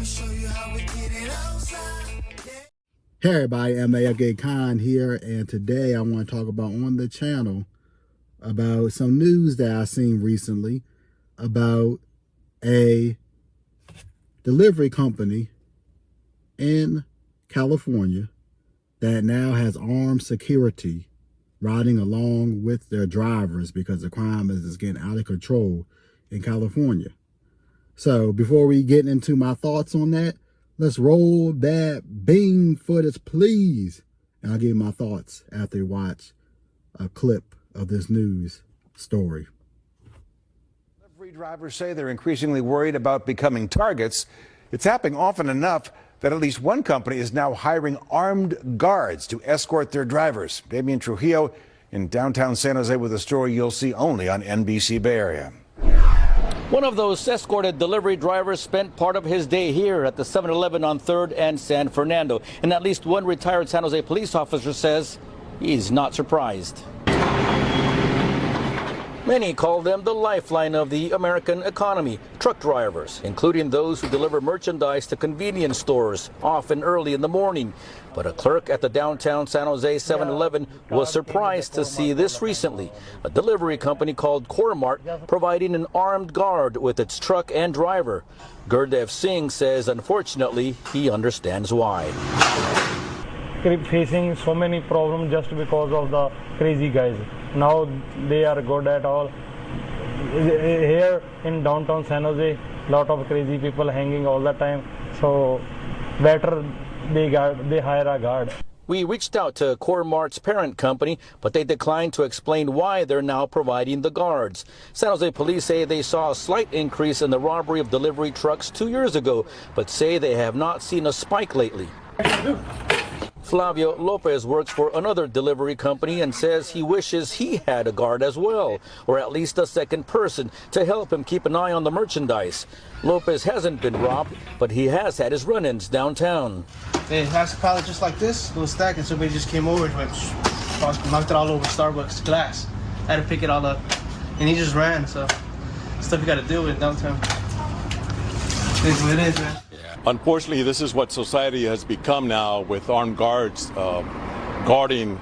Hey everybody, GigEcon here, and today I want to talk about on the channel about some news that I've seen recently about a delivery company in California that now has armed security riding along with their drivers because the crime is getting out of control in California. So before we get into my thoughts on that, let's roll that Bing footage, please. And I'll give you my thoughts after you watch a clip of this news story. Delivery drivers say they're increasingly worried about becoming targets. It's happening often enough that at least one company is now hiring armed guards to escort their drivers. Damian Trujillo in downtown San Jose with a story you'll see only on NBC Bay Area. One of those escorted delivery drivers spent part of his day here at the 7-Eleven on 3rd and San Fernando. And at least one retired San Jose police officer says he's not surprised. Many call them the lifeline of the American economy, truck drivers, including those who deliver merchandise to convenience stores, often early in the morning. But a clerk at the downtown San Jose 7-Eleven was surprised to see this recently. A delivery company called Core-Mart providing an armed guard with its truck and driver. Gurdev Singh says, unfortunately, he understands why. Facing so many problems just because of the crazy guys. Now they are good at all. Here in downtown San Jose, lot of crazy people hanging all the time. So better they hire a guard. We reached out to Core-Mart's parent company, but they declined to explain why they're now providing the guards. San Jose police say they saw a slight increase in the robbery of delivery trucks 2 years ago, but say they have not seen a spike lately. Flavio Lopez works for another delivery company and says he wishes he had a guard as well, or at least a second person to help him keep an eye on the merchandise. Lopez hasn't been robbed, but he has had his run-ins downtown. They has a pallet just like this, little stack, and somebody just came over and went, knocked it all over Starbucks glass. I had to pick it all up, and he just ran, so stuff you got to deal with downtown. It is what it is, man. Unfortunately, this is what society has become now, with armed guards guarding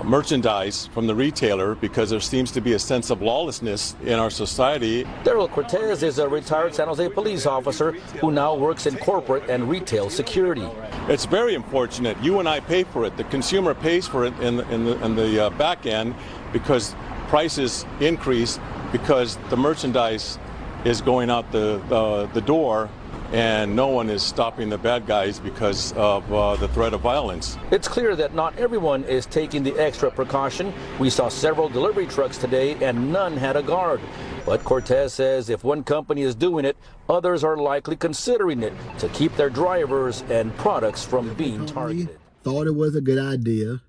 merchandise from the retailer, because there seems to be a sense of lawlessness in our society. Daryl Cortez is a retired San Jose police officer who now works in corporate and retail security. It's very unfortunate. You and I pay for it. The consumer pays for it in the back end, because prices increase because the merchandise is going out the door, and no one is stopping the bad guys because of the threat of violence. It's clear that not everyone is taking the extra precaution. We saw several delivery trucks today and none had a guard. But Cortez says if one company is doing it, others are likely considering it to keep their drivers and products from being targeted. Thought it was a good idea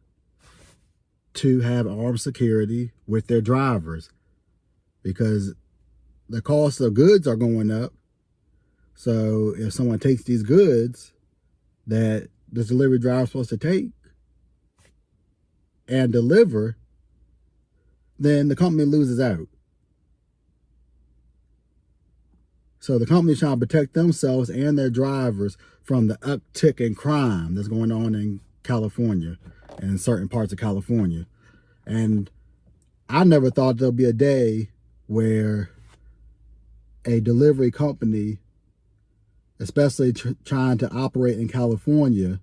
to have armed security with their drivers because the cost of goods are going up. So if someone takes these goods that the delivery driver is supposed to take and deliver, then the company loses out. So the company's trying to protect themselves and their drivers from the uptick in crime that's going on in California and in certain parts of California. And I never thought there'll be a day where a delivery company, especially trying to operate in California,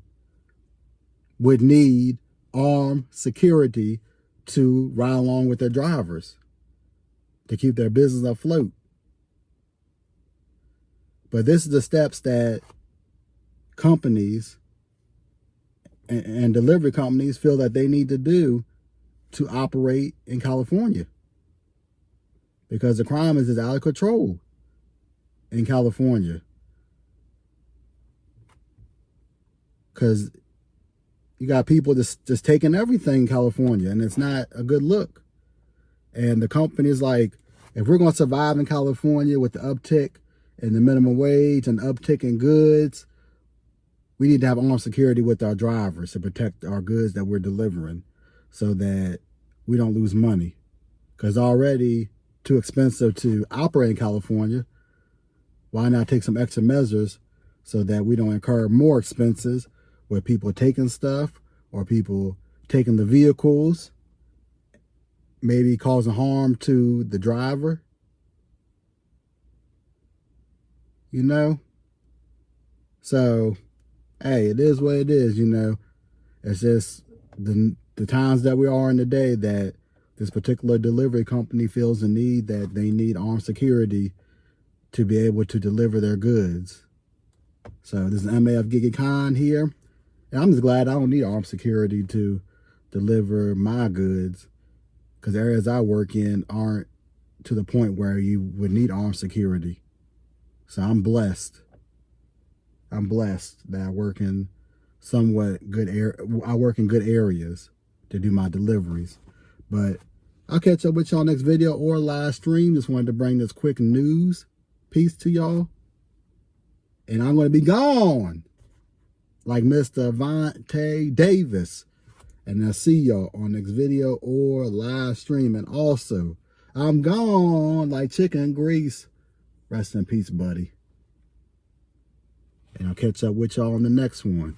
would need armed security to ride along with their drivers to keep their business afloat. But this is the steps that companies and delivery companies feel that they need to do to operate in California, because the crime is out of control in California. Because you got people just taking everything in California, and it's not a good look. And the company's like, if we're going to survive in California with the uptick in the minimum wage and uptick in goods, we need to have armed security with our drivers to protect our goods that we're delivering so that we don't lose money. Because already too expensive to operate in California. Why not take some extra measures so that we don't incur more expenses with people taking stuff or people taking the vehicles, maybe causing harm to the driver. You know? So, hey, it is what it is, you know. It's just the times that we are in today that this particular delivery company feels the need that they need armed security to be able to deliver their goods. So this is MAF GigEcon here. And I'm just glad I don't need armed security to deliver my goods, because areas I work in aren't to the point where you would need armed security. So I'm blessed. I'm blessed that I work in somewhat good I work in good areas to do my deliveries. But I'll catch up with y'all next video or live stream. Just wanted to bring this quick news piece to y'all. And I'm going to be gone like Mr. Vontae Davis. And I'll see y'all on next video or live stream. And also, I'm gone like chicken grease. Rest in peace, buddy. And I'll catch up with y'all on the next one.